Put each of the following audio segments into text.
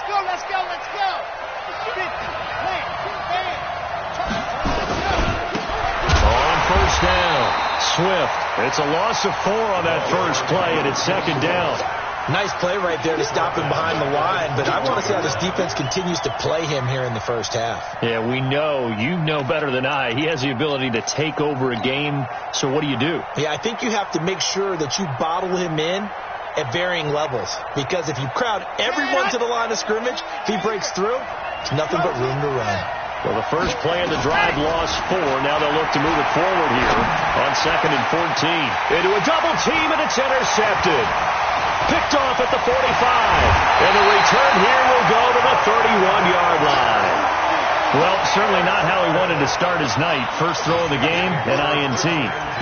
let's go, let's go, let's go. 50, man, bam. On first down, Swift. It's a loss of 4 on that first play, and it's second down. Nice play right there to stop him behind the line, but I want to see how this defense continues to play him here in the first half. Yeah, we know. You know better than I. He has the ability to take over a game, so what do you do? Yeah, I think you have to make sure that you bottle him in at varying levels, because if you crowd everyone to the line of scrimmage, if he breaks through, it's nothing but room to run. Well, the first play of the drive lost 4. Now they'll look to move it forward here on 2nd and 14. Into a double team, and it's intercepted. Picked off at the 45. And the return here will go to the 31-yard line. Well, certainly not how he wanted to start his night. First throw of the game, an INT.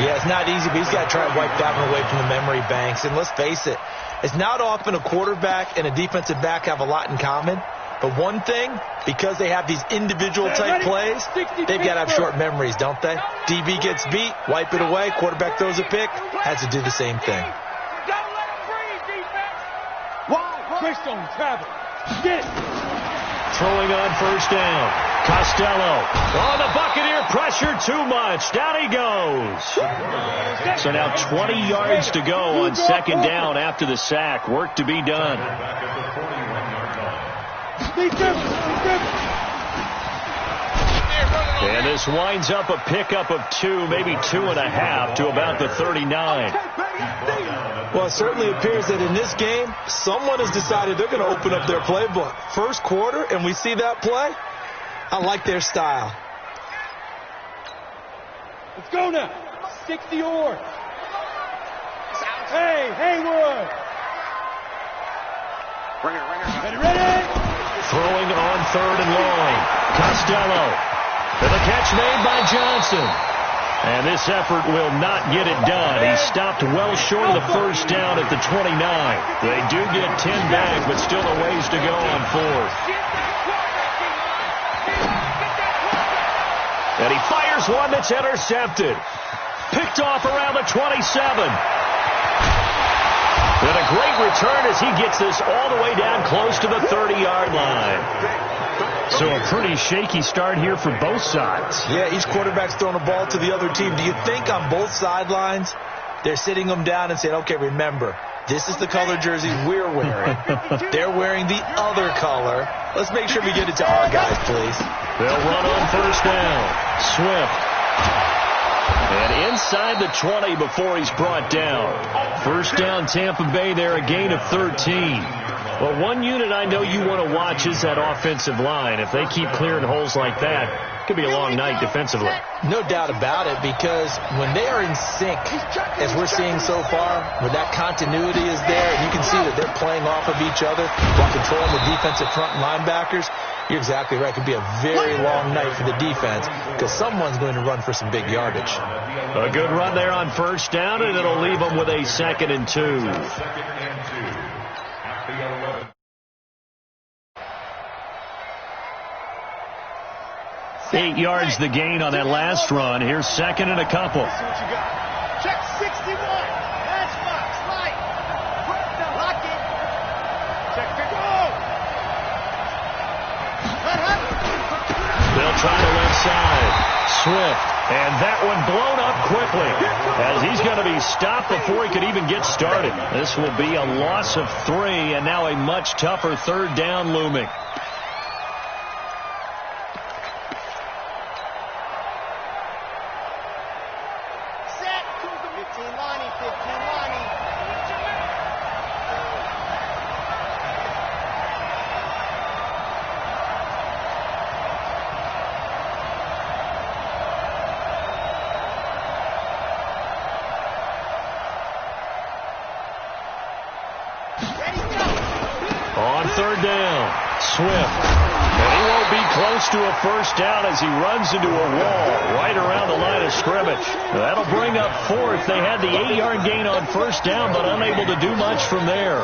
Yeah, it's not easy, but he's got to try to wipe that one away from the memory banks. And let's face it, it's not often a quarterback and a defensive back have a lot in common. But one thing, because they have these individual type plays, they've got to have short memories, don't they? DB gets beat, wipe it away, quarterback throws a pick, has to do the same thing. Don't travel. Get. Throwing on first down. Costello. Oh, the Buccaneer pressure too much. Down he goes. So now 20 yards to go on second down after the sack. Work to be done. And this winds up a pickup of 2, maybe 2.5 to about the 39. Well, it certainly appears that in this game, someone has decided they're going to open up their playbook. First quarter, and we see that play. I like their style. Let's go now. 60 yards. Hey, Haywood. Ready. Throwing on 3rd and long. Costello. And the catch made by Johnson. And this effort will not get it done. He stopped well short of the first down at the 29. They do get 10 back, but still a ways to go on 4th. And he fires one that's intercepted. Picked off around the 27. And a great return as he gets this all the way down close to the 30-yard line. So a pretty shaky start here for both sides. Yeah, each quarterback's throwing a ball to the other team. Do you think on both sidelines they're sitting them down and saying, okay, remember, this is the color jersey we're wearing. They're wearing the other color. Let's make sure we get it to our guys, please. They'll run on first down. Swift. And inside the 20 before he's brought down. First down, Tampa Bay there, a gain of 13. Well, one unit I know you want to watch is that offensive line. If they keep clearing holes like that, it could be a long night defensively. No doubt about it, because when they are in sync, as we're seeing so far, when that continuity is there, and you can see that they're playing off of each other while controlling the defensive front linebackers, you're exactly right. It could be a very long night for the defense because someone's going to run for some big yardage. A good run there on first down, and it'll leave them with a 2nd and 2. 8 yards the gain on that last run. Here's 2nd and a couple. Check 61. That's box. Right. Lock it. Check the goal. They'll try to left side. Swift. And that one blown up quickly as he's going to be stopped before he could even get started. This will be a loss of 3 and now a much tougher 3rd down looming. On 3rd down, Swift. And he won't be close to a first down as he runs into a wall right around the line of scrimmage. That'll bring up 4th. They had the 8-yard gain on first down, but unable to do much from there.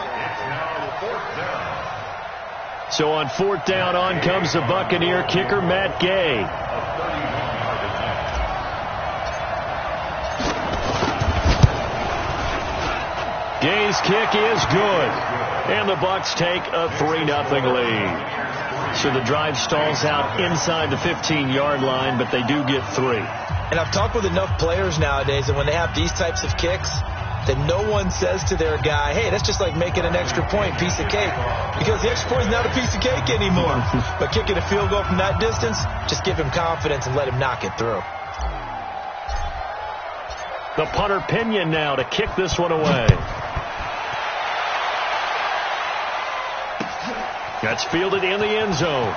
So on 4th down, on comes the Buccaneer kicker, Matt Gay. Gay's kick is good. And the Bucks take a 3-0 lead. So the drive stalls out inside the 15-yard line, but they do get 3. And I've talked with enough players nowadays that when they have these types of kicks, that no one says to their guy, hey, that's just like making an extra point, piece of cake. Because the extra point is not a piece of cake anymore. But kicking a field goal from that distance, just give him confidence and let him knock it through. The punter Pinion now to kick this one away. That's fielded in the end zone.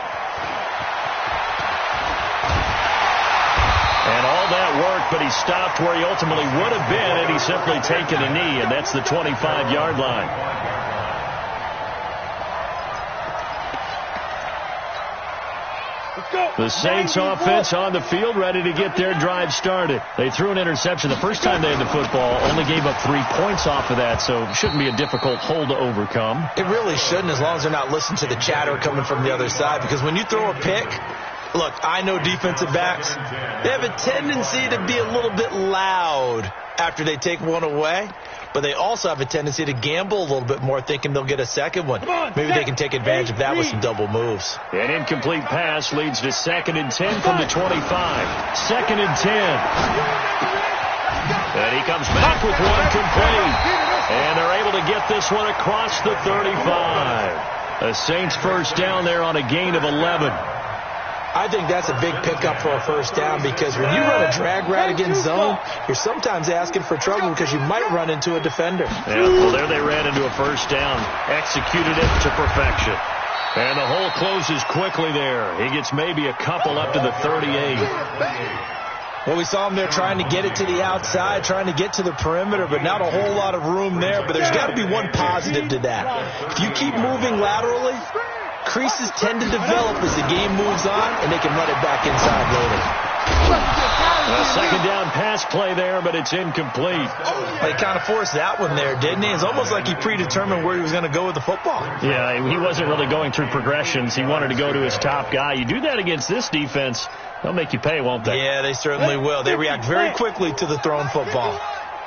And all that work, but he stopped where he ultimately would have been had he simply taken a knee, and that's the 25-yard line. The Saints offense on the field, ready to get their drive started. They threw an interception the first time they had the football, only gave up 3 points off of that, so it shouldn't be a difficult hole to overcome. It really shouldn't, as long as they're not listening to the chatter coming from the other side, because when you throw a pick, look, I know defensive backs, they have a tendency to be a little bit loud after they take one away, but they also have a tendency to gamble a little bit more, thinking they'll get a second one. Maybe they can take advantage of that with some double moves. An incomplete pass leads to 2nd and 10 from the 25. 2nd and 10. And he comes back with one complete. And they're able to get this one across the 35. A Saints first down there on a gain of 11. I think that's a big pickup for a first down, because when you run a drag route against zone, you're sometimes asking for trouble because you might run into a defender. Yeah, well, there they ran into a first down. Executed it to perfection. And the hole closes quickly there. He gets maybe a couple up to the 38. Well, we saw him there trying to get it to the outside, trying to get to the perimeter, but not a whole lot of room there. But there's got to be one positive to that. If you keep moving laterally, creases tend to develop as the game moves on, and they can run it back inside later. A second down pass play there, but it's incomplete. They kind of forced that one there, didn't he? It's almost like he predetermined where he was going to go with the football. Yeah, he wasn't really going through progressions. He wanted to go to his top guy. You do that against this defense, they'll make you pay, won't they? Yeah, they certainly will. They react very quickly to the thrown football.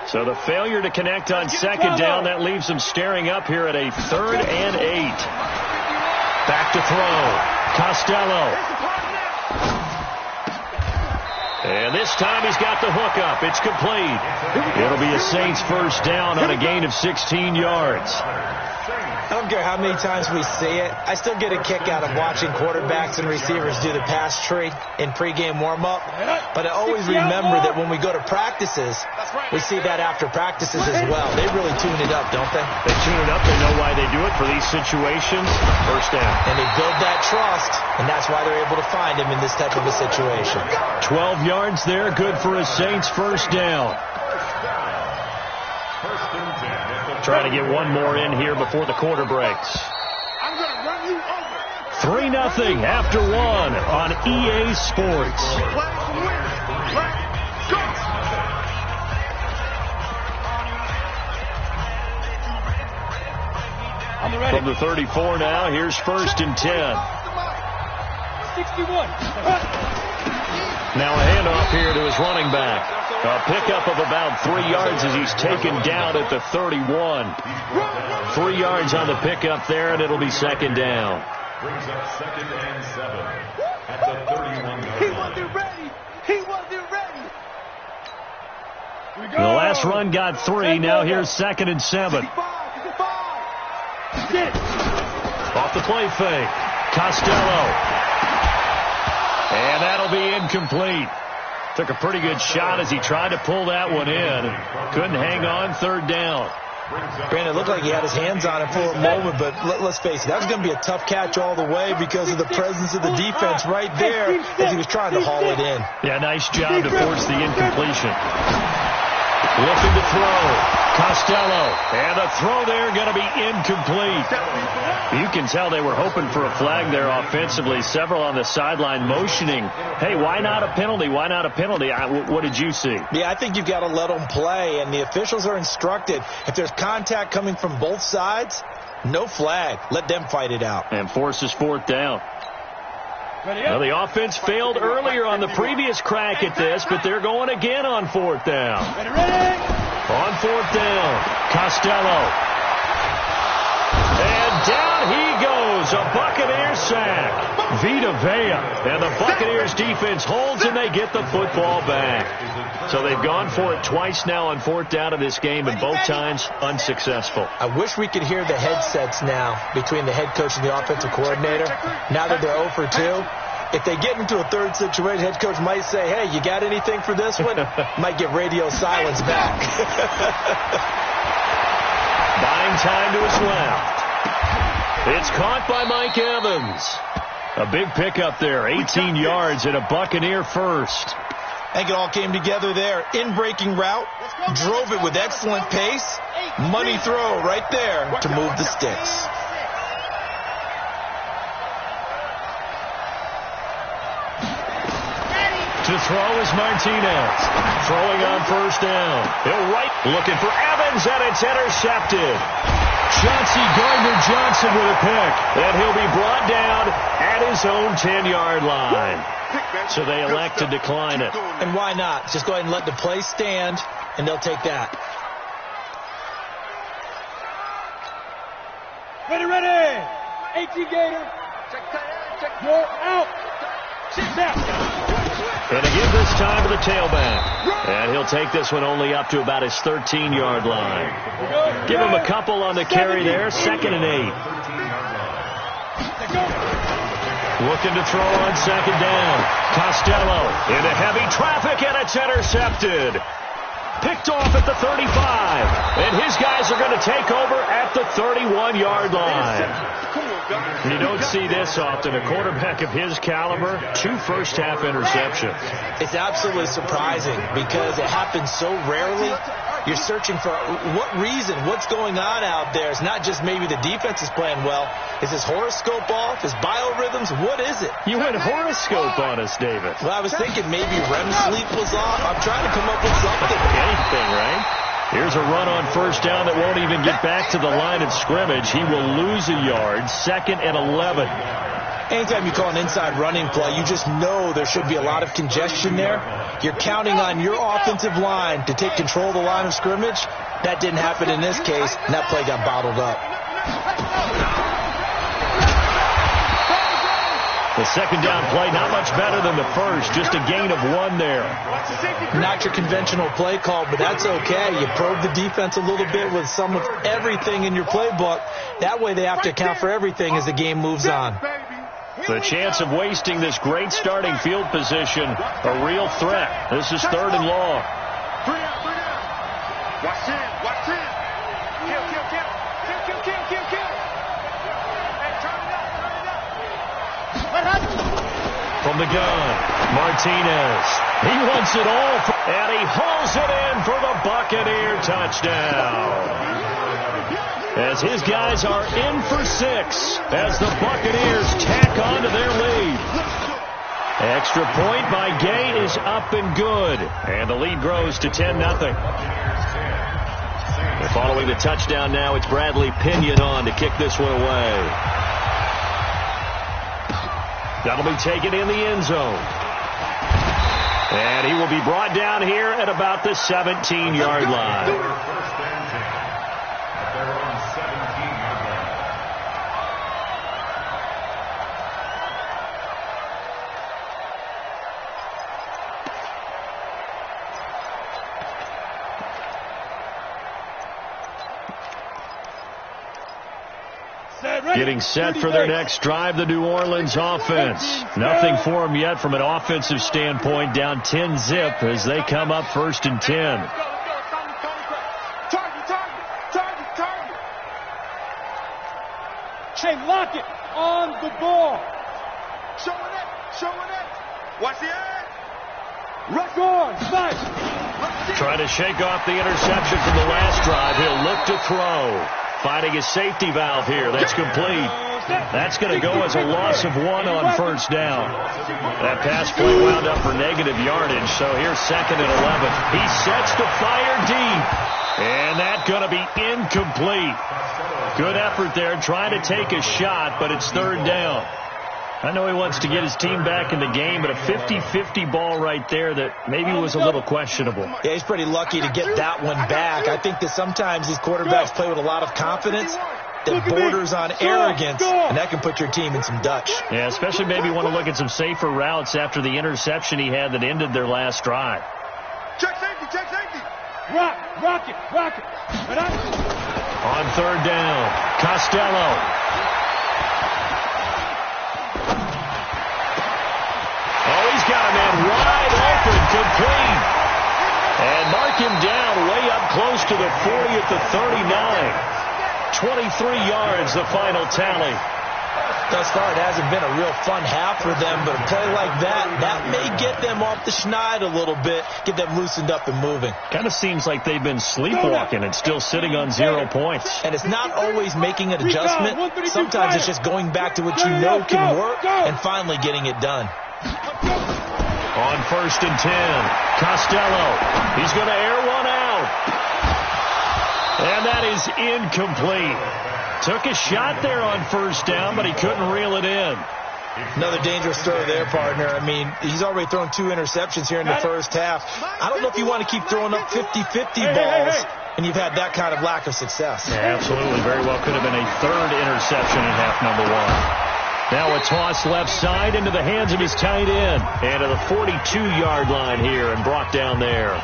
So the failure to connect on second down, that leaves them staring up here at a 3rd and 8. Back to throw. Costello. And this time he's got the hook up. It's complete. It'll be a Saints first down on a gain of 16 yards. I don't care how many times we see it. I still get a kick out of watching quarterbacks and receivers do the pass tree in pregame warm-up. But I always remember that when we go to practices, we see that after practices as well. They really tune it up, don't they? They tune it up. They know why they do it for these situations. First down. And they build that trust, and that's why they're able to find him in this type of a situation. 12 yards there, good for a Saints first down. Trying to get one more in here before the quarter breaks. 3-0 after one on EA Sports. From the 34 now, here's 1st and 10. 61. Now a handoff here to his running back. A pickup of about 3 yards as he's taken down at the 31. 3 yards on the pickup there, and it'll be 2nd down. Brings up 2nd and 7 at the 31. He wasn't ready. He wasn't ready. The last run got 3. Now here's 2nd and 7. Off the play fake. Costello. And that'll be incomplete. Took a pretty good shot as he tried to pull that one in. Couldn't hang on. 3rd down. Brandon, it looked like he had his hands on it for a moment, but let's face it, that was going to be a tough catch all the way because of the presence of the defense right there as he was trying to haul it in. Yeah, nice job to force the incompletion. Looking to throw. Costello. And the throw there going to be incomplete. You can tell they were hoping for a flag there offensively. Several on the sideline motioning. Hey, why not a penalty? Why not a penalty? What did you see? Yeah, I think you've got to let them play, and the officials are instructed. If there's contact coming from both sides, no flag. Let them fight it out. And forces 4th down. Well, the offense failed earlier on the previous crack at this, but they're going again on 4th down. On 4th down. Costello. And down he goes. A Buccaneers sack. Vita Vea. And the Buccaneers defense holds, and they get the football back. So they've gone for it twice now on 4th down of this game, and both times unsuccessful. I wish we could hear the headsets now between the head coach and the offensive coordinator. Now that they're 0 for 2. If they get into a third situation, head coach might say, hey, you got anything for this one? Might get radio silence back. Buying time to his left. It's caught by Mike Evans. A big pickup there, 18 yards and a Buccaneer first. I think it all came together there. In-breaking route, drove it with excellent pace. Money throw right there to move the sticks. To throw is Martinez. Throwing on 1st down. He'll looking for Evans, and it's intercepted. Chauncey Gardner-Johnson with a pick. And he'll be brought down at his own 10-yard line. So they elect to decline it. And why not? Just go ahead and let the play stand, and they'll take that. Ready. 18 Gator. You're out. Sit down. And again this time to the tailback. And he'll take this one only up to about his 13-yard line. Give him a couple on the carry there. 2nd and 8. Looking to throw on 2nd down. Costello into heavy traffic, and it's intercepted. Picked off at the 35. And his guys are going to take over at the 31-yard line. You don't see this often. A quarterback of his caliber, 2 first-half interceptions. It's absolutely surprising because it happens so rarely. You're searching for what reason, what's going on out there. It's not just maybe the defense is playing well. Is his horoscope off? His biorhythms? What is it? You went horoscope on us, David. Well, I was thinking maybe REM sleep was off. I'm trying to come up with something. Anything, right? Here's a run on 1st down that won't even get back to the line of scrimmage. He will lose a yard. 2nd and 11. Anytime you call an inside running play, you just know there should be a lot of congestion there. You're counting on your offensive line to take control of the line of scrimmage. That didn't happen in this case, and that play got bottled up. The 2nd down play, not much better than the first. Just a gain of 1 there. Not your conventional play call, but that's okay. You probe the defense a little bit with some of everything in your playbook. That way they have to account for everything as the game moves on. The chance of wasting this great starting field position, a real threat. This is 3rd and long. Watch in. Kill. Hey, turn it up. What happened? From the gun, Martinez. He wants it all, and he hauls it in for the Buccaneer touchdown. As his guys are in for 6 as the Buccaneers tack on to their lead. Extra point by Gay is up and good, and the lead grows to 10-0. Following the touchdown now, it's Bradley Pinion on to kick this one away. That'll be taken in the end zone. And he will be brought down here at about the 17-yard line. Getting set for their next drive, the New Orleans offense. Nothing for them yet from an offensive standpoint, down 10-zip as they come up 1st and 10. Target. Hey, lock it on the ball. Showing it. Watch the eye. Rush on. Nice. Trying to shake off the interception from the last drive. He'll look to throw. Finding his safety valve here. That's complete. That's going to go as a loss of 1 on 1st down. That pass play wound up for negative yardage, so here's 2nd and 11. He sets to fire deep, and that's going to be incomplete. Good effort there trying to take a shot, but it's 3rd down. I know he wants to get his team back in the game, but a 50-50 ball right there that maybe was a little questionable. Yeah, he's pretty lucky to get that one back. I think that sometimes these quarterbacks play with a lot of confidence that borders on arrogance, and that can put your team in some Dutch. Yeah, especially maybe want to look at some safer routes after the interception he had that ended their last drive. Check safety, check safety. Rock it. On third down, Costello. Oh, he's got a man wide open, complete. And mark him down way up close to the 40 at the 39. 23 yards, the final tally. Thus far, it hasn't been a real fun half for them, but a play like that may get them off the schneid a little bit, get them loosened up and moving. Kind of seems like they've been sleepwalking and still sitting on 0 points. And it's not always making an adjustment. Sometimes it's just going back to what you know can work and finally getting it done. On 1st and 10, Costello. He's going to air one out. And that is incomplete. Took a shot there on 1st down, but he couldn't reel it in. Another dangerous throw there, partner. I mean, he's already thrown 2 interceptions here in the first half. I don't know if you want to keep throwing up 50-50 balls, and you've had that kind of lack of success. Yeah, absolutely. Very well could have been a 3rd interception in half number 1. Now a toss left side into the hands of his tight end. And to the 42-yard line here and brought down there.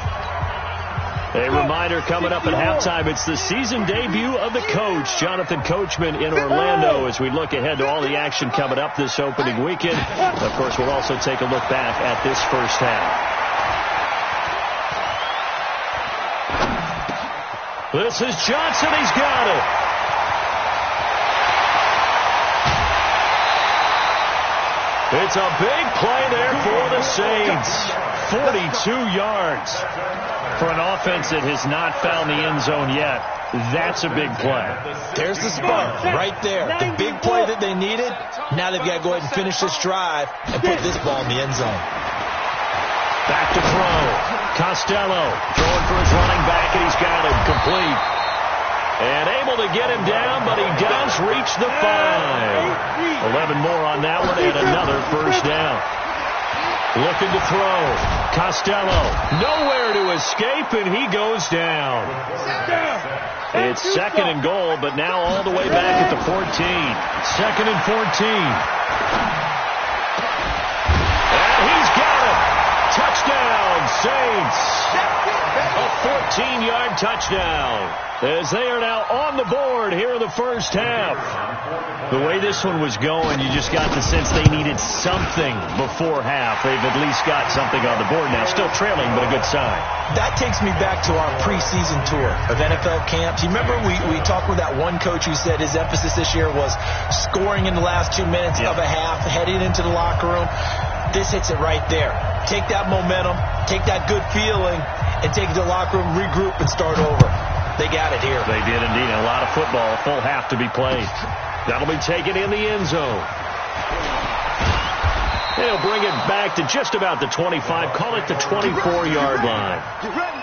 A reminder coming up at halftime, it's the season debut of the coach, Jonathan Coachman in Orlando, as we look ahead to all the action coming up this opening weekend. Of course, we'll also take a look back at this first half. This is Johnson. He's got it. It's a big play there for the Saints. 42 yards for an offense that has not found the end zone yet. That's a big play. There's the spark right there. The big play that they needed. Now they've got to go ahead and finish this drive and put this ball in the end zone. Back to throw. Costello throwing for his running back, and he's got him complete. And able to get him down, but he does reach the 5. 11 more on that one, and another first down. Looking to throw. Costello, nowhere to escape, and he goes down. It's 2nd and goal, but now all the way back at the 14. 2nd and 14. And he's got it. Touchdown, Saints. A 14-yard touchdown. As they are now on the board here in the first half. The way this one was going, you just got the sense they needed something before half. They've at least got something on the board now. Still trailing, but a good sign. That takes me back to our preseason tour of NFL camps. You remember we talked with that one coach who said his emphasis this year was scoring in the last 2 minutes of a half, heading into the locker room. This hits it right there. Take that momentum, take that good feeling, and take it to the locker room, regroup, and start over. They got it here. They did indeed. A lot of football, full half to be played. That'll be taken in the end zone. They'll bring it back to just about the 25. Call it the 24-yard line. Get ready.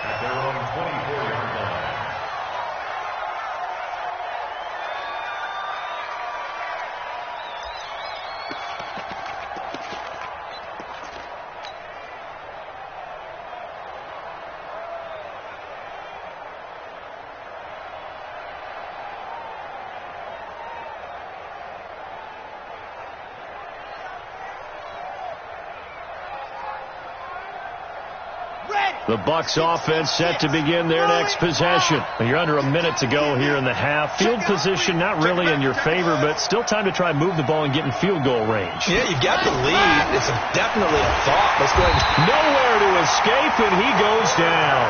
The Bucs offense set to begin their next possession. You're under a minute to go here in the half. Field position not really in your favor, but still time to try and move the ball and get in field goal range. Yeah, you've got the lead. It's definitely a thought. Let's go ahead. Nowhere to escape, and he goes down.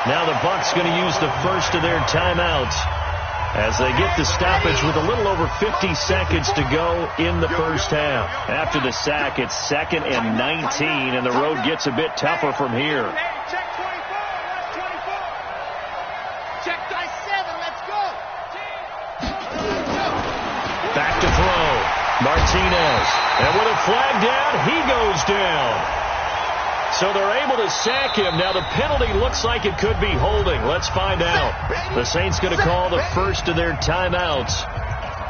Now the Bucs going to use the first of their timeouts as they get the stoppage with a little over 50 seconds to go in the first half. After the sack, it's 2nd and 19, and the road gets a bit tougher from here. Check 24. That's 24. Check 7. Let's go. Back to throw. Martinez. And with a flag down, he goes down. So they're able to sack him. Now the penalty looks like it could be holding. Let's find out. The Saints going to call the first of their timeouts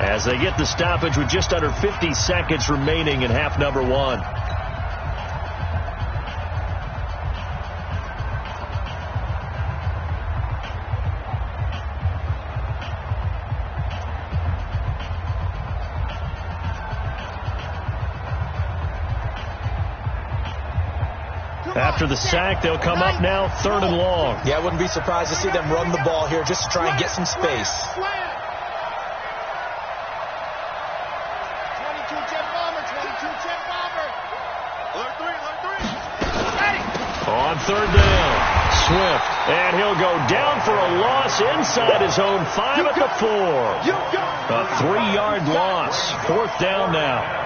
as they get the stoppage with just under 50 seconds remaining in half number one. After the sack, they'll come up now 3rd and long. Yeah, I wouldn't be surprised to see them run the ball here just to try and get some space. 22-jet bomber, 22-jet bomber. Alert 3. On 3rd down, Swift, and he'll go down for a loss inside his own 5 at the 4. A 3-yard loss, 4th down now.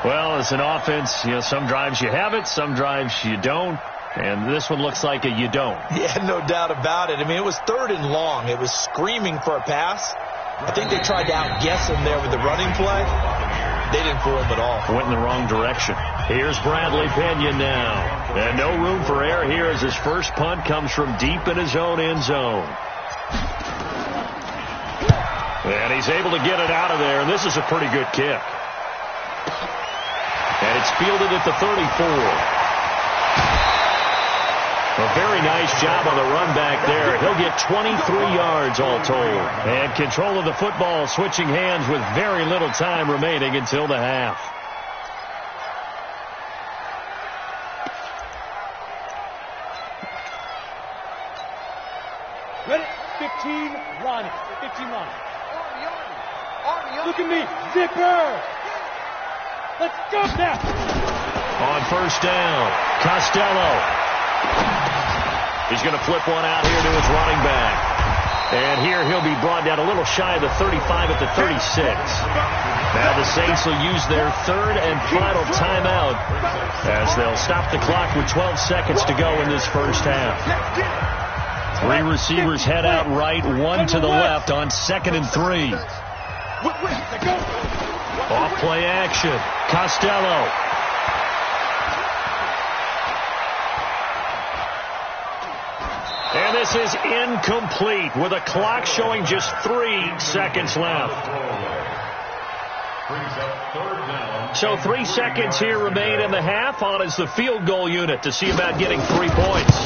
Well, as an offense, some drives you have it, some drives you don't. And this one looks like you don't. Yeah, no doubt about it. I mean, it was 3rd and long. It was screaming for a pass. I think they tried to outguess him there with the running play. They didn't fool him at all. Went in the wrong direction. Here's Bradley Pena now. And no room for error here as his first punt comes from deep in his own end zone. And he's able to get it out of there. And this is a pretty good kick. And it's fielded at the 34. A very nice job on the run back there. He'll get 23 yards all told. And control of the football switching hands with very little time remaining until the half. Ready? 15, run. 15, run. Look at me. Zipper. Let's go now. On 1st down, Costello. He's going to flip one out here to his running back. And here he'll be brought down a little shy of the 35 at the 36. Now the Saints will use their 3rd and final timeout as they'll stop the clock with 12 seconds to go in this first half. 3 receivers head out right, 1 to the left on 2nd and 3. Off play action. Costello. And this is incomplete with a clock showing just 3 seconds left. So 3 seconds here remain in the half. On is the field goal unit to see about getting 3 points.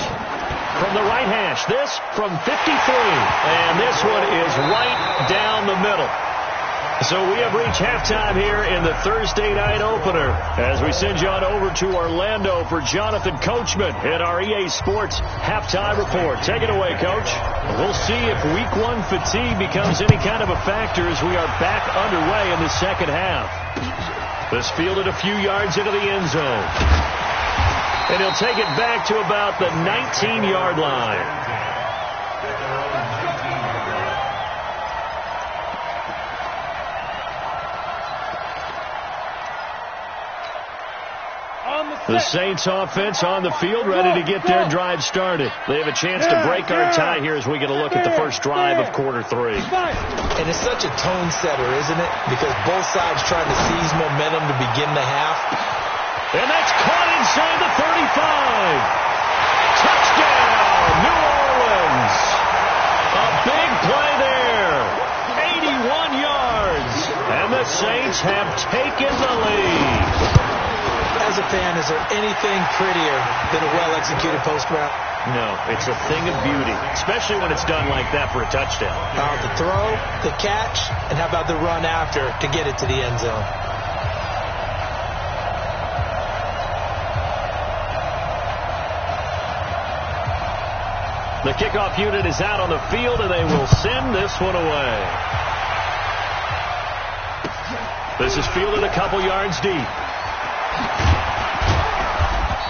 From the right hash, this from 53. And this one is right down the middle. So we have reached halftime here in the Thursday night opener as we send you on over to Orlando for Jonathan Coachman in our EA Sports halftime report. Take it away, Coach. We'll see if Week 1 fatigue becomes any kind of a factor as we are back underway in the second half. This fielded a few yards into the end zone. And he'll take it back to about the 19-yard line. The Saints offense on the field, ready to get their drive started. They have a chance to break our tie here as we get a look at the first drive of quarter 3. And it's such a tone setter, isn't it? Because both sides trying to seize momentum to begin the half. And that's caught inside the 35. Touchdown, New Orleans. A big play there. 81 yards. And the Saints have taken the lead. As a fan, is there anything prettier than a well-executed post route? No, it's a thing of beauty, especially when it's done like that for a touchdown. The throw, the catch, and how about the run after to get it to the end zone? The kickoff unit is out on the field, and they will send this one away. This is fielded a couple yards deep.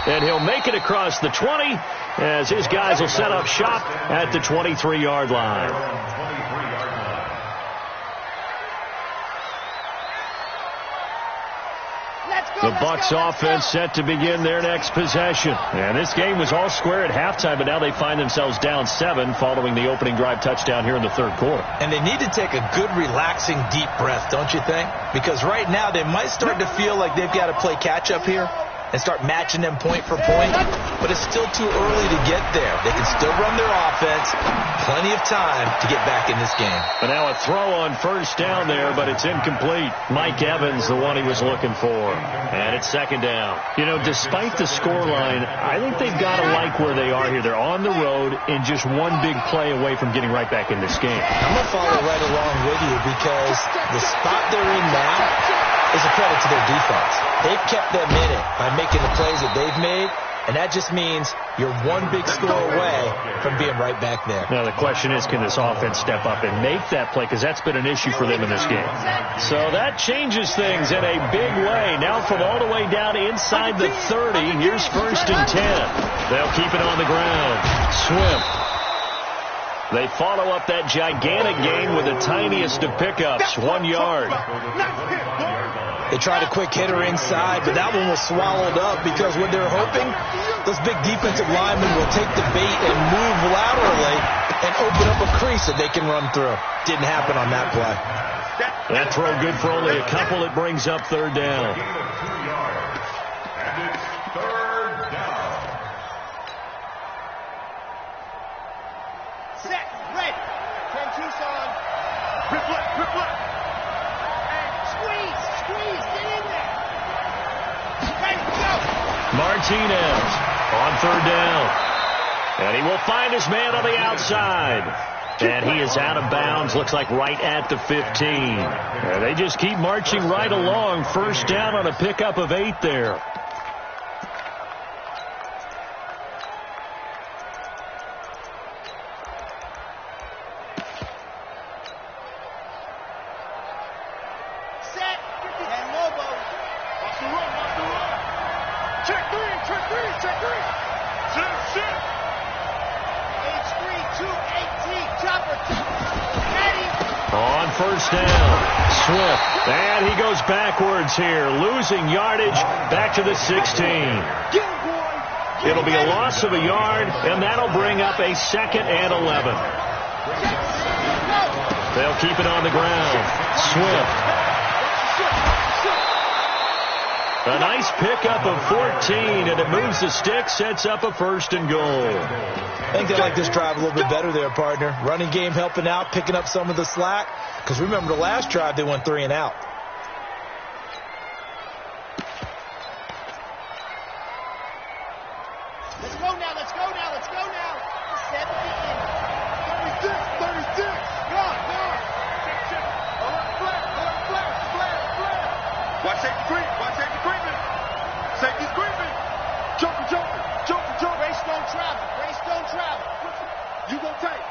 And he'll make it across the 20 as his guys will set up shop at the 23-yard line. The Bucs offense set to begin their next possession. And this game was all square at halftime, but now they find themselves down 7 following the opening drive touchdown here in the third quarter. And they need to take a good, relaxing, deep breath, don't you think? Because right now they might start to feel like they've got to play catch-up here. and start matching them point for point, but it's still too early to get there. They can still run their offense. Plenty of time to get back in this game. But now a throw on first down there, but it's incomplete. Mike Evans, the one he was looking for. And it's second down. You know, despite the scoreline, I think they've got to like where they are here. They're on the road and just one big play away from getting right back in this game. I'm going to follow right along with you because the spot they're in now is a credit to their defense. They've kept them in it by making the plays that they've made, and that just means you're one big score away from being right back there. Now the question is, can this offense step up and make that play? Because that's been an issue for them in this game. So that changes things in a big way. Now from all the way down inside the 30, here's first and 10. They'll keep it on the ground. Swift. They follow up that gigantic gain with the tiniest of pickups, 1 yard. They tried a quick hitter inside, but that one was swallowed up because what they're hoping, those big defensive linemen will take the bait and move laterally and open up a crease that they can run through. Didn't happen on that play. That throw good for only a couple. It brings up third down. Set, ready. 10 Tucson. Grip left, grip left. Squeeze, get in there. Ready, go. Martinez on third down. And he will find his man on the outside. And he is out of bounds, looks like right at the 15. And they just keep marching right along. First down on a pickup of 8 there. On first down, Swift, and he goes backwards here, losing yardage back to the 16. It'll be a loss of a yard, and that'll bring up a 2nd and 11. They'll keep it on the ground. Swift. A nice pickup of 14, and it moves the stick, sets up a 1st and goal. I think they like this drive a little bit better there, partner. Running game helping out, picking up some of the slack. Because remember, the last drive, they went 3 and out. Let's go now. 36. Go. Watch safety creep. Safety's creeping. Jumping. Race don't travel. You gon' take.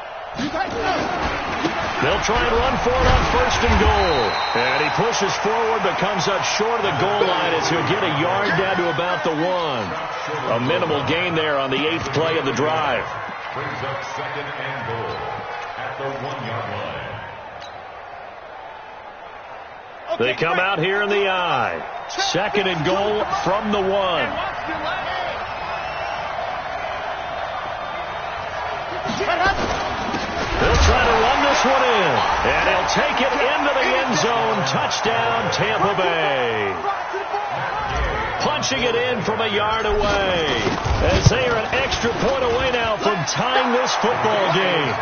They'll try and run for it on 1st and goal. And he pushes forward but comes up short of the goal line as he'll get a yard down to about the 1. A minimal gain there on the 8th play of the drive. Brings up 2nd and goal at the 1-yard line. They come out here in the I. 2nd and goal from the 1. They'll try to run this one in. And he'll take it into the end zone. Touchdown, Tampa Bay. Punching it in from a yard away. As they are an extra point away now from tying this football game.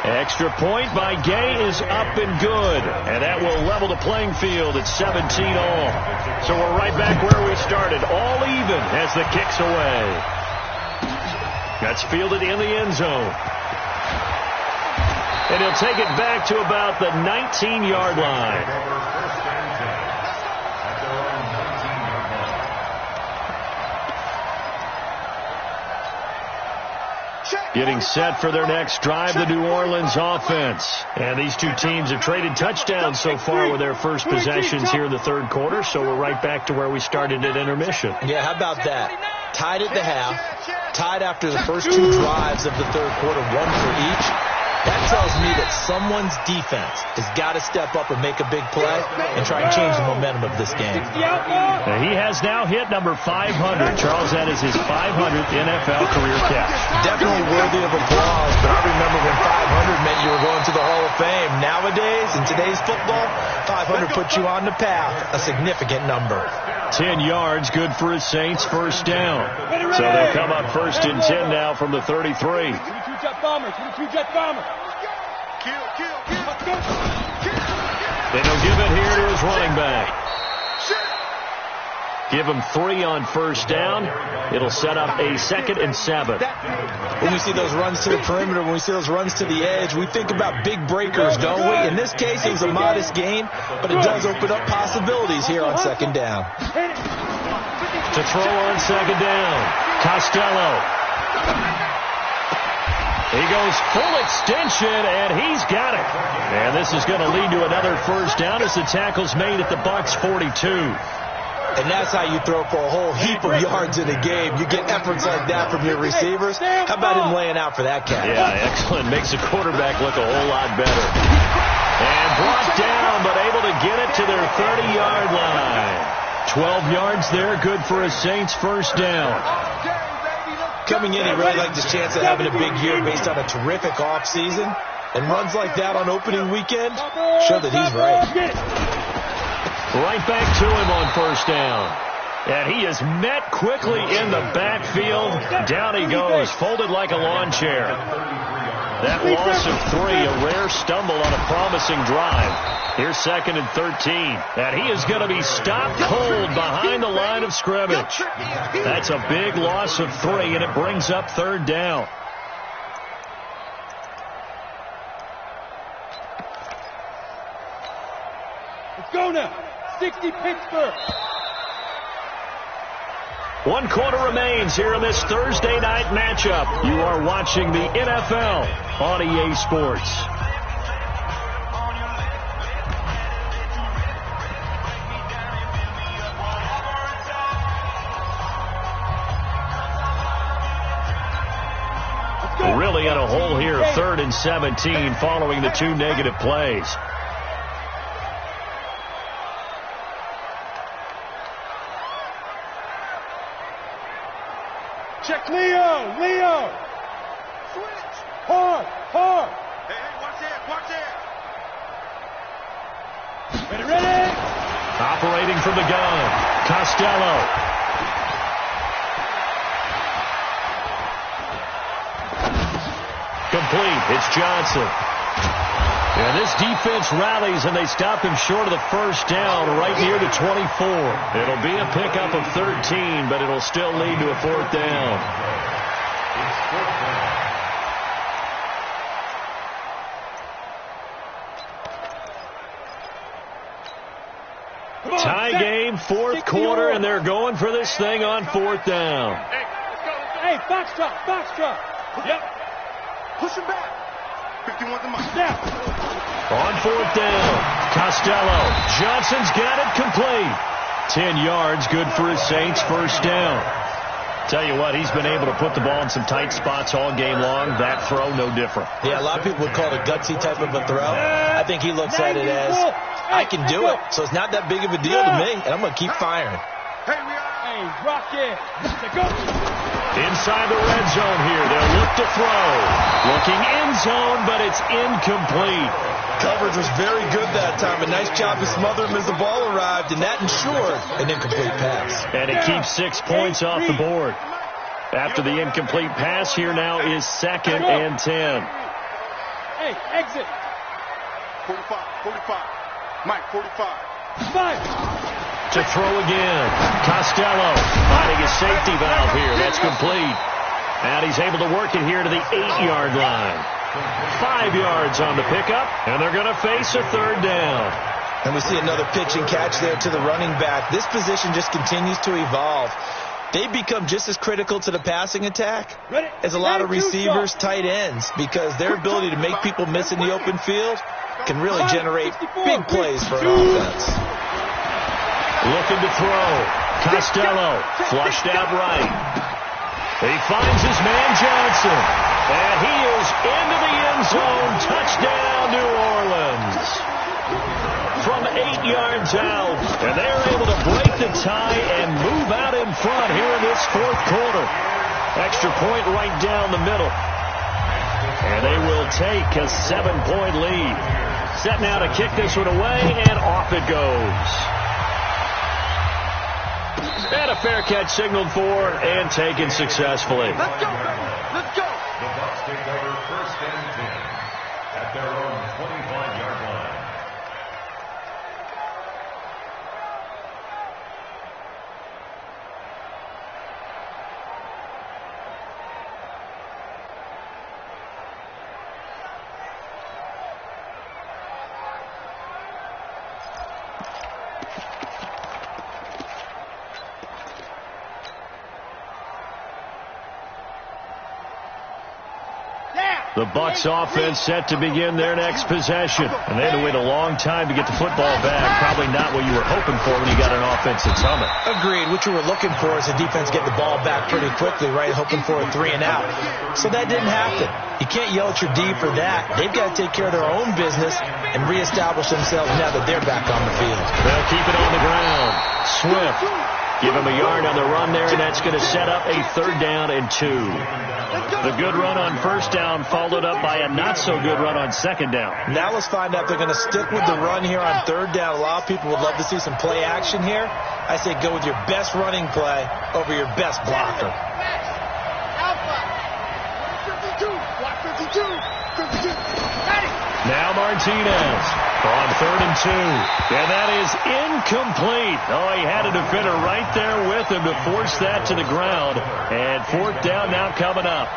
Extra point by Gay is up and good. And that will level the playing field at 17 all. So we're right back where we started. All even as the kick's away. That's fielded in the end zone. And he'll take it back to about the 19-yard line. Getting set for their next drive, the New Orleans offense. And these two teams have traded touchdowns so far with their first possessions here in the 3rd quarter, so we're right back to where we started at intermission. Yeah, how about that? Tied at the half, tied after the first 2 drives of the 3rd quarter, 1 for each. That tells me that someone's defense has got to step up and make a big play and try and change the momentum of this game. Now he has now hit number 500. Charles, that is his 500th NFL career catch. Definitely worthy of applause, but I remember when 500 meant you were going to the Hall of Fame. Nowadays, in today's football, 500 puts you on the path, a significant number. 10 yards, good for his Saints, first down. So they'll come up first and 10 now from the 33. 22 jet bomber, 22 jet bomber. Then he'll give it here to his running back. Give him 3 on first down. It'll set up a 2nd and 7. When we see those runs to the perimeter, when we see those runs to the edge, we think about big breakers, don't we? In this case, it was a modest gain, but it does open up possibilities here on 2nd down. To throw on 2nd down, Costello. He goes full extension, and he's got it. And this is going to lead to another first down as the tackle's made at the Bucs 42. And that's how you throw for a whole heap of yards in a game. You get efforts like that from your receivers. How about him laying out for that catch? Yeah, excellent. Makes the quarterback look a whole lot better. And brought down, but able to get it to their 30-yard line. 12 yards there, good for a Saints first down. Coming in, he really liked his chance of having a big year based on a terrific offseason. And runs like that on opening weekend show that he's right. Right back to him on first down. And he is met quickly in the backfield. Down he goes, folded like a lawn chair. That loss of 3, a rare stumble on a promising drive. Here's 2nd and 13. And he is going to be stopped cold behind the line of scrimmage. That's a big loss of 3, and it brings up 3rd down. Let's go now. 60 Pittsburgh. 1 quarter remains here in this Thursday night matchup. You are watching the NFL on EA Sports. Really in a hole here, 3rd and 17 following the 2 negative plays. Check Leo. Switch. Hard. Hey, watch it. Ready. Operating from the gun, Costello. Complete. It's Johnson. And this defense rallies, and they stop him short of the first down right near the 24. It'll be a pickup of 13, but it'll still lead to a 4th down. Tie game, 4th quarter, and they're going for this thing on 4th down. Hey, let's go. Hey, box drop. Yep. Push him back. 51 to Mike. Snap. On 4th down, Costello. Johnson's got it complete. 10 yards, good for his Saints, first down. Tell you what, he's been able to put the ball in some tight spots all game long. That throw, no different. Yeah, a lot of people would call it a gutsy type of a throw. I think he looks at it as, I can do it. So it's not that big of a deal to me, and I'm going to keep firing. Hey, rock it. Go. Inside the red zone here. They'll look to throw. Looking end zone, but it's incomplete. Coverage was very good that time. A nice job to smother him as the ball arrived, and that ensured an incomplete pass. And it keeps 6 points off the board. After the incomplete pass, here now is 2nd and 10. Hey, exit. 45. Mike, 45. 5. To throw again. Costello finding a safety valve here. That's complete. And he's able to work it here to the 8-yard line. 5 yards on the pickup, and they're going to face a 3rd down. And we see another pitch and catch there to the running back. This position just continues to evolve. They become just as critical to the passing attack as a lot of receivers, tight ends, because their ability to make people miss in the open field can really generate big plays for an offense. Looking to throw. Costello flushed out right. He finds his man Johnson. And he is into the end zone. Touchdown, New Orleans. From 8 yards out. And they're able to break the tie and move out in front here in this 4th quarter. Extra point right down the middle. And they will take a 7-point lead. Set now to kick this one away, and off it goes. And a fair catch signaled for and taken successfully. Let's go, baby. Let's go. The Bucs take over 1st and 10 at their own 25-yard line. The Bucs offense set to begin their next possession. And they had to wait a long time to get the football back. Probably not what you were hoping for when you got an offense that's humming. Agreed. What you were looking for is the defense get the ball back pretty quickly, right? Hoping for a 3-and-out. So that didn't happen. You can't yell at your D for that. They've got to take care of their own business and reestablish themselves now that they're back on the field. They'll keep it on the ground. Swift. Give him a yard on the run there, and that's going to set up a 3rd down and 2. The good run on 1st down followed up by a not-so-good run on 2nd down. Now let's find out if they're going to stick with the run here on 3rd down. A lot of people would love to see some play action here. I say go with your best running play over your best blocker. Now Martinez on 3rd and 2. And that is incomplete. Oh, he had a defender right there with him to force that to the ground. And 4th down now coming up.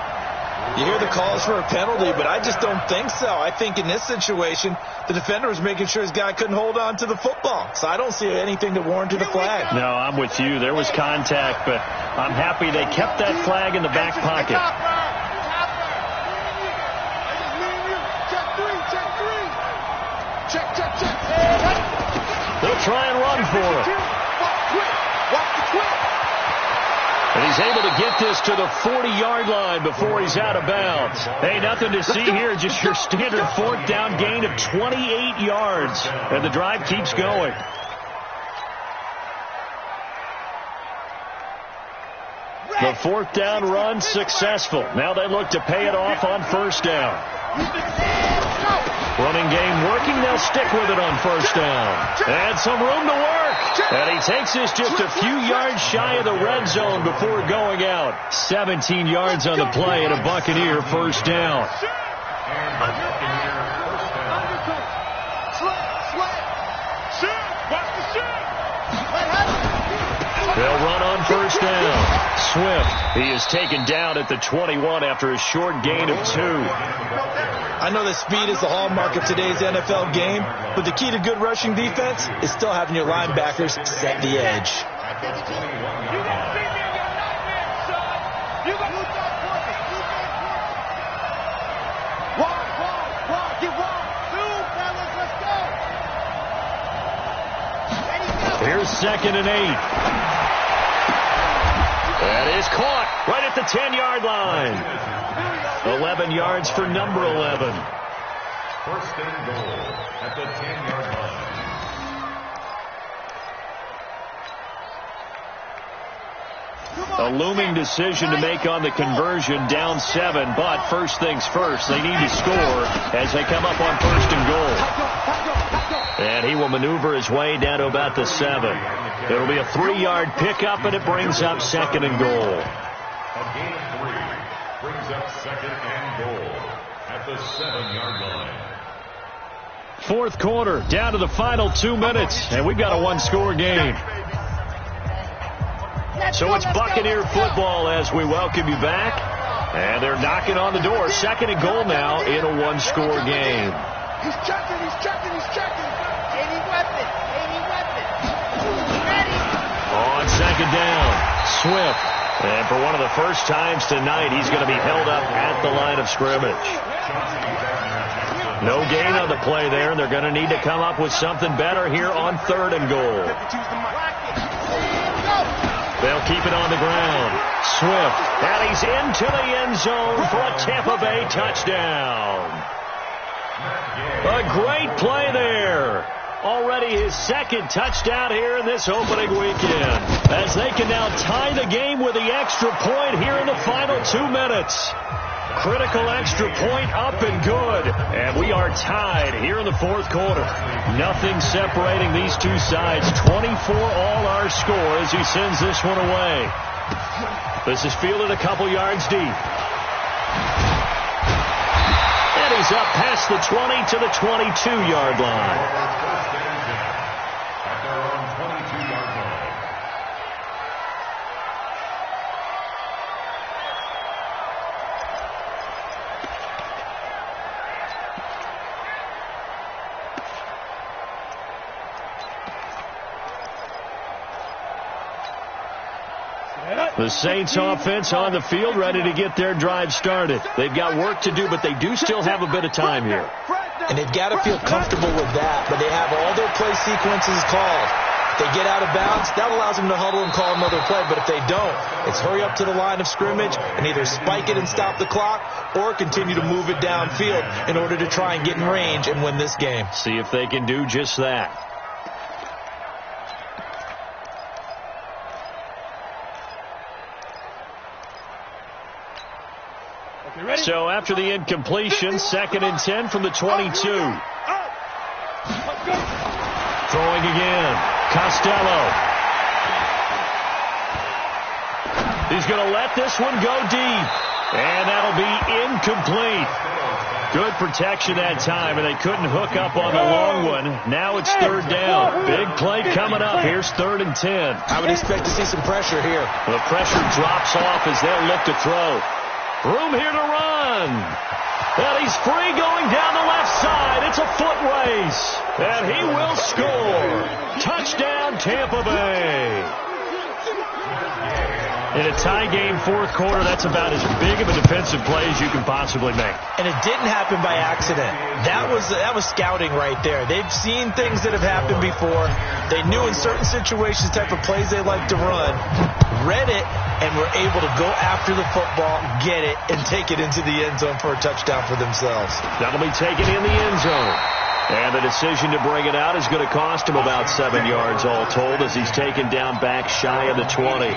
You hear the calls for a penalty, but I just don't think so. I think in this situation, the defender was making sure his guy couldn't hold on to the football. So I don't see anything to warrant the flag. No, I'm with you. There was contact, but I'm happy they kept that flag in the back pocket. They'll try and run for it. And he's able to get this to the 40-yard line before he's out of bounds. Hey, nothing to see here. Just your standard 4th down gain of 28 yards. And the drive keeps going. The 4th down run successful. Now they look to pay it off on 1st down. Running game working. They'll stick with it on 1st down. And some room to work. And he takes this just a few yards shy of the red zone before going out. 17 yards on the play and a Buccaneer 1st down. They'll run on 1st down. Swift, he is taken down at the 21 after a short gain of 2. I know that speed is the hallmark of today's NFL game, but the key to good rushing defense is still having your linebackers set the edge. Here's 2nd and 8. That is caught right at the 10-yard line. 11 yards for number 11. 1st and goal at the 10-yard line. A looming decision to make on the conversion, down 7, but first things first, they need to score as they come up on 1st and goal. And he will maneuver his way down to about the 7. It'll be a 3-yard pickup, and it brings up 2nd and goal. A gain of 3 brings up 2nd and goal at the 7-yard line. 4th quarter, down to the final 2 minutes, and we've got a 1-score game. So it's Buccaneer football as we welcome you back. And they're knocking on the door. 2nd and goal now in a 1-score game. He's checking. Any weapon. Ready. On 2nd down, Swift. And for one of the first times tonight, he's going to be held up at the line of scrimmage. No gain on the play there, and they're going to need to come up with something better here on 3rd and goal. They'll keep it on the ground. Swift, and he's into the end zone for a Tampa Bay touchdown. A great play there. Already his 2nd touchdown here in this opening weekend. As they can now tie the game with the extra point here in the final 2 minutes. Critical extra point up and good. And we are tied here in the fourth quarter. Nothing separating these two sides. 24 all our score as he sends this one away. This is fielded a couple yards deep. And he's up past the 20 to the 22-yard line. The Saints offense on the field, ready to get their drive started. They've got work to do, but they do still have a bit of time here. And they've got to feel comfortable with that, but they have all their play sequences called. If they get out of bounds, that allows them to huddle and call another play, but if they don't, it's hurry up to the line of scrimmage and either spike it and stop the clock or continue to move it downfield in order to try and get in range and win this game. See if they can do just that. So after the incompletion, 2nd and 10 from the 22. Throwing again. Costello. He's going to let this one go deep. And that'll be incomplete. Good protection that time, and they couldn't hook up on the long one. Now it's 3rd down. Big play coming up. Here's 3rd and 10. I would expect to see some pressure here. The pressure drops off as they'll look to throw. Room here to run. And he's free going down the left side. It's a foot race. And he will score. Touchdown, Tampa Bay. In a tie game, fourth quarter, that's about as big of a defensive play as you can possibly make. And it didn't happen by accident. That was scouting right there. They've seen things that have happened before. They knew in certain situations the type of plays they like to run, read it, and were able to go after the football, get it, and take it into the end zone for a touchdown for themselves. That'll be taken in the end zone. And the decision to bring it out is going to cost him about 7 yards all told as he's taken down back shy of the 20.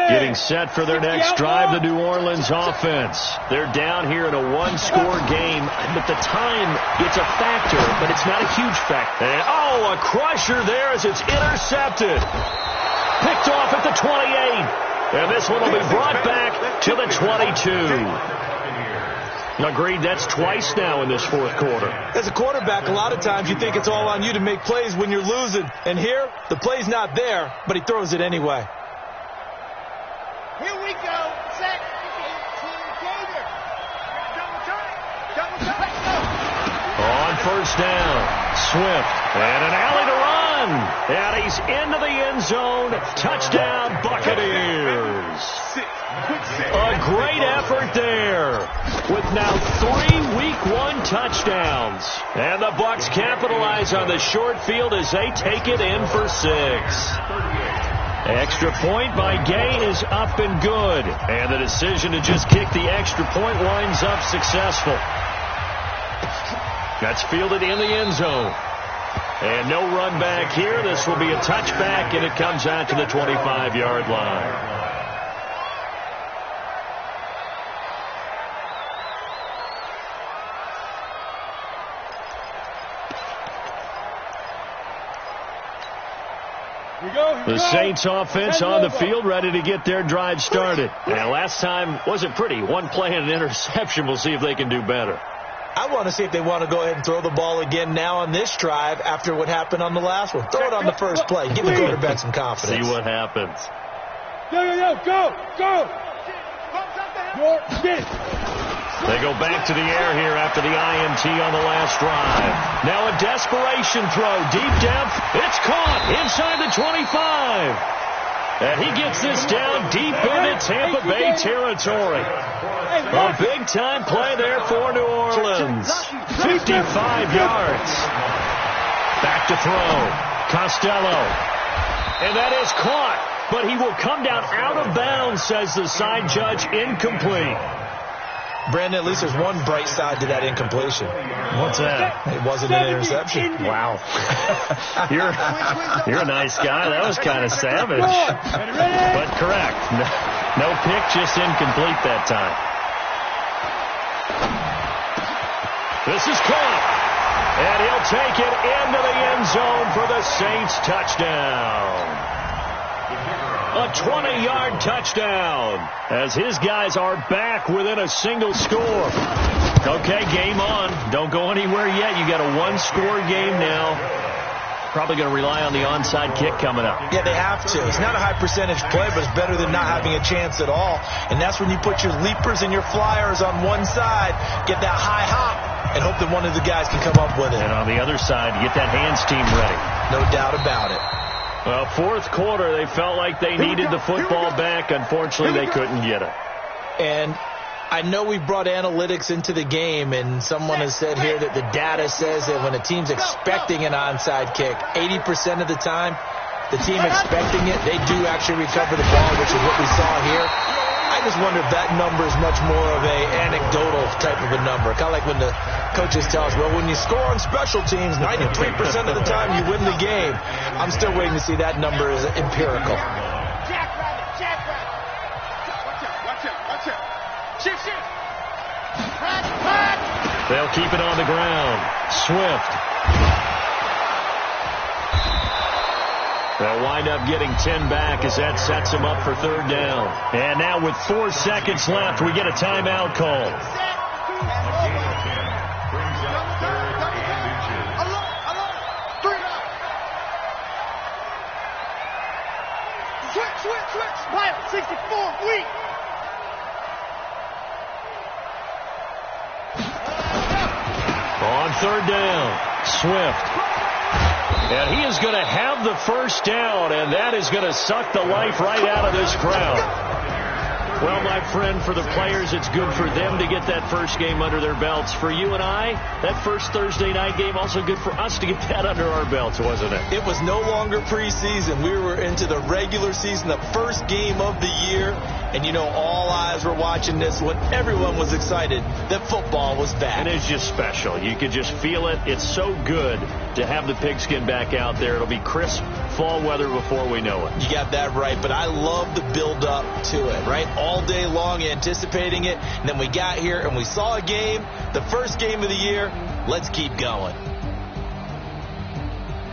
Getting set for their next drive, the New Orleans offense. They're down here in a one-score game, but the time, it's a factor, but it's not a huge factor. And, a crusher there as it's intercepted. Picked off at the 28. And this one will be brought back to the 22. Agreed, that's twice now in this fourth quarter. As a quarterback, a lot of times you think it's all on you to make plays when you're losing. And here, the play's not there, but he throws it anyway. Here we go. Set. 18 Gator. Double time. On first down, Swift. And an alley to run. And he's into the end zone. Touchdown, Buccaneers. A great effort there. With now 3 Week 1 touchdowns. And the Bucs capitalize on the short field as they take it in for 6. Extra point by Gay is up and good. And the decision to just kick the extra point winds up successful. That's fielded in the end zone. And no run back here. This will be a touchback, and it comes out to the 25-yard line. The Saints offense on the field ready to get their drive started. And last time wasn't pretty. One play and an interception. We'll see if they can do better. I want to see if they want to go ahead and throw the ball again now on this drive after what happened on the last one. Throw it on the first play. Give the quarterback some confidence. See what happens. Go. They go back to the air here after the INT on the last drive. Now a desperation throw deep down. It's caught inside the 25. And he gets this down deep into Tampa Bay territory. A big-time play there for New Orleans. 55 yards. Back to throw. Costello. And that is caught. he will come down out of bounds, says the side judge. Incomplete. Brandon, at least there's one bright side to that incompletion. What's that? It wasn't an interception. Wow. You're a nice guy. That was kind of savage. But correct. No pick, just incomplete that time. This is caught. And he'll take it into the end zone for the Saints touchdown. A 20-yard touchdown as his guys are back within a single score. Okay, game on. Don't go anywhere yet. You got a one-score game now. Probably going to rely on the onside kick coming up. Yeah, they have to. It's not a high percentage play, but it's better than not having a chance at all. And that's when you put your leapers and your flyers on one side, get that high hop, and hope that one of the guys can come up with it. And on the other side, get that hands team ready. No doubt about it. Well, fourth quarter, they felt like they needed the football back. Unfortunately, they couldn't get it. And I know we brought analytics into the game, and someone has said here that the data says that when a team's expecting an onside kick, 80% of the time, the team expecting it, they do actually recover the ball, which is what we saw here. I just wonder if that number is much more of a anecdotal type of a number. Kind of like when the coaches tell us, well, when you score on special teams, 93% of the time you win the game. I'm still waiting to see that number is empirical. They'll keep it on the ground. Swift. They'll wind up getting 10 back as that sets them up for third down. And now with 4 seconds left, we get a timeout call. Switch. Pilot 64, weak. On third down, Swift. And he is going to have the first down, and that is going to suck the life right out of this crowd. Well, my friend, for the players, it's good for them to get that first game under their belts. For you and I, that first Thursday night game, also good for us to get that under our belts, wasn't it? It was no longer preseason. We were into the regular season, the first game of the year. And, you know, all eyes were watching this when everyone was excited that football was back. And it's just special. You could just feel it. It's so good to have the pigskin back out there. It'll be crisp fall weather before we know it. You got that right, but I love the build-up to it, right? All day long anticipating it, and then we got here and we saw a game, the first game of the year. Let's keep going.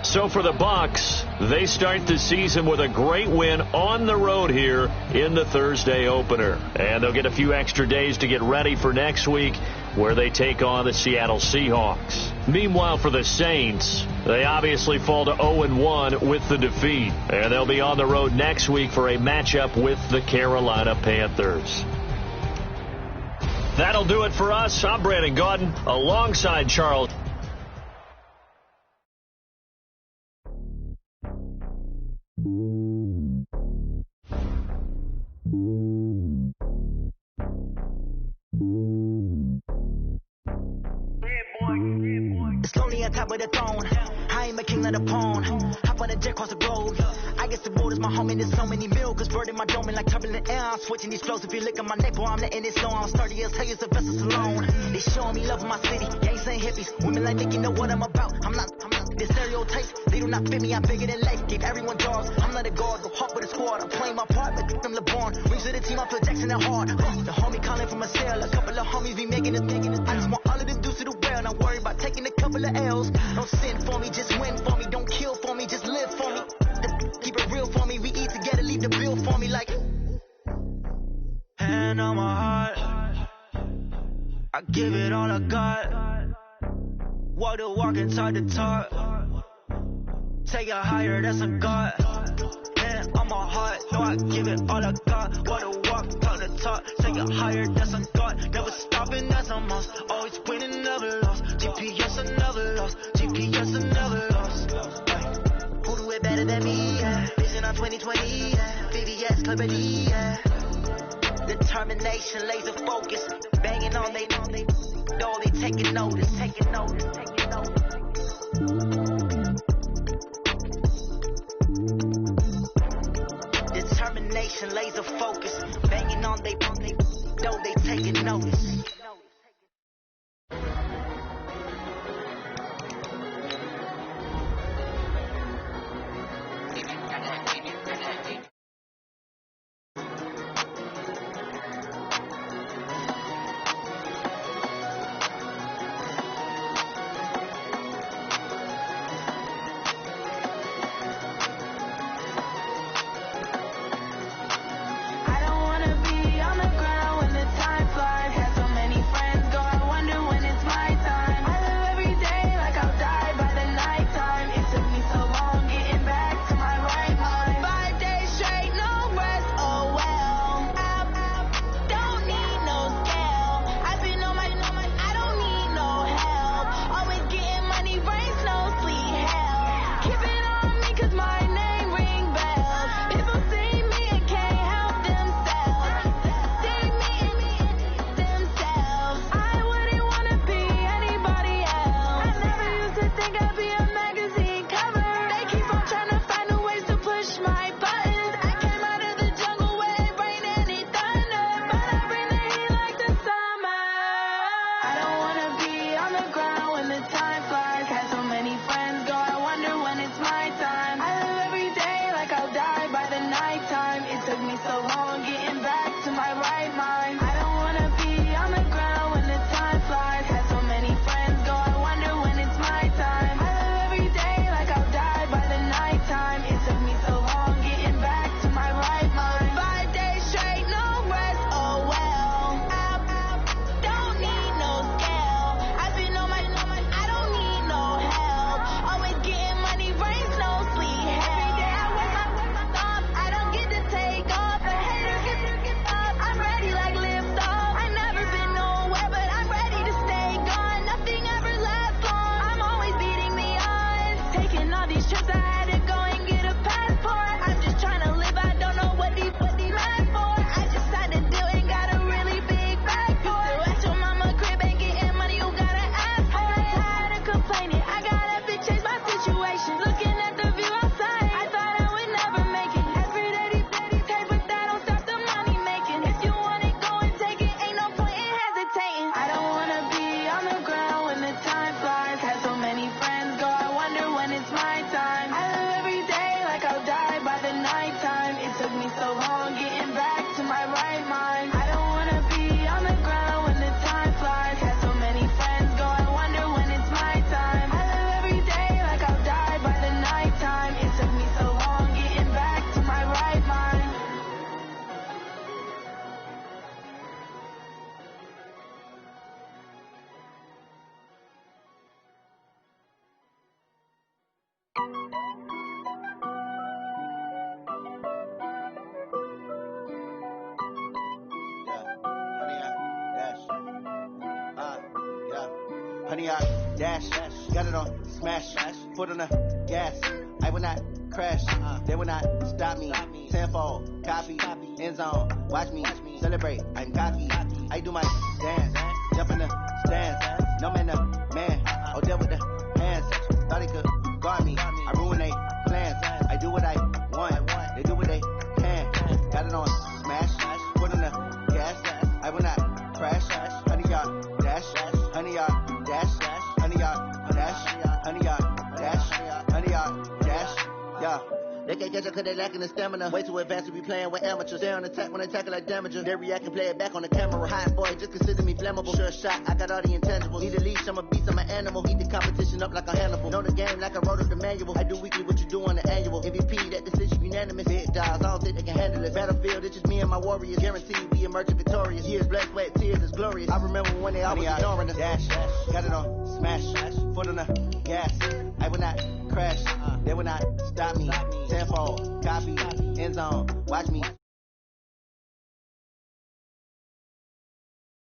So for the Bucs, they start the season with a great win on the road here in the Thursday opener. And they'll get a few extra days to get ready for next week where they take on the Seattle Seahawks. Meanwhile, for the Saints, they obviously fall to 0-1 with the defeat. And they'll be on the road next week for a matchup with the Carolina Panthers. That'll do it for us. I'm Brandon Gaudin alongside Charles. It's lonely on top of the throne. I ain't a king of the pawn. Hop on a jet across the globe. I guess the road is my home and there's so many milkers burning my dome like turbulent air. I'm switching these flows. If you look at my neck, boy, I'm letting it slow. I'm sturdy as hell as a vessel alone. They showing me love in my city. Gangs and hippies. Women like think you know what I'm about. I'm not the stereotypes. They do not fit me. I'm bigger than life. Give everyone jaws. I'm not a guard. Go hard with a squad. I'm playing my part like them LeBron. Rings to the team. I feel Jackson and hard. The homie calling from a cell. A couple of homies be making it. I just want all of them dudes to the well. Not worry about taking a couple of L's. Don't sin for me, just win for me. Don't kill for me, just live for me. Keep it real for me. We eat together, leave the bill for me like. Hand on my heart, I give it all I got. Walk the walk and talk the talk. Take it higher, that's a God. Hand on my heart, no, I give it all I got. Walk the walk, talk the talk. Take it higher, that's a God. Never stopping, that's a must. Always winning, never lost. GPS, I never lost. GPS, I never lost. Who do it better than me? Yeah. Vision on 2020. Yeah. VVS, Clarity. Yeah. Determination, laser focus. Banging on they know they taking notice. Taking notice. Taking notice. Determination. determination, laser focus. Banging on they though they taking notice. Honey, I dash, got it on smash, foot on the gas. I will not crash, they will not stop me. Tenfold, copy, end zone, watch me celebrate. I'm cocky, I do my dance, jump in the stands. No man, the man, oh, deal with the hands. Thought he could guard me, I ruin they plans. I do what I want, they do what they can. Got it on smash, foot on the gas. I will not crash, honey, y'all dash, honey, y'all dash, honey, y'all dash, honey, y'all dash, honey, y'all dash, yeah. They can't catch up cause they lacking the stamina. Way too advanced to be playing with amateurs. Stay on attack when they tackle like damager. They react and play it back on the camera. Hot boy, just consider me flammable. Sure shot, I got all the intangibles. Need a leash, I'm a beast, I'm an animal. Heat the competition up like a handful. Know the game like I wrote up the manual. I do weekly what you do on the annual. MVP, that decision unanimous. Big dogs, I don't think they can handle it. Battlefield, it's just me and my warriors. Guaranteed we emerge victorious. Years, blood, sweat, tears, it's glorious. I remember when they always ignoring us. Dash, got it on smash, foot on the gas. I will not crash, they will not stop me. Tenfold, copy, end zone, watch me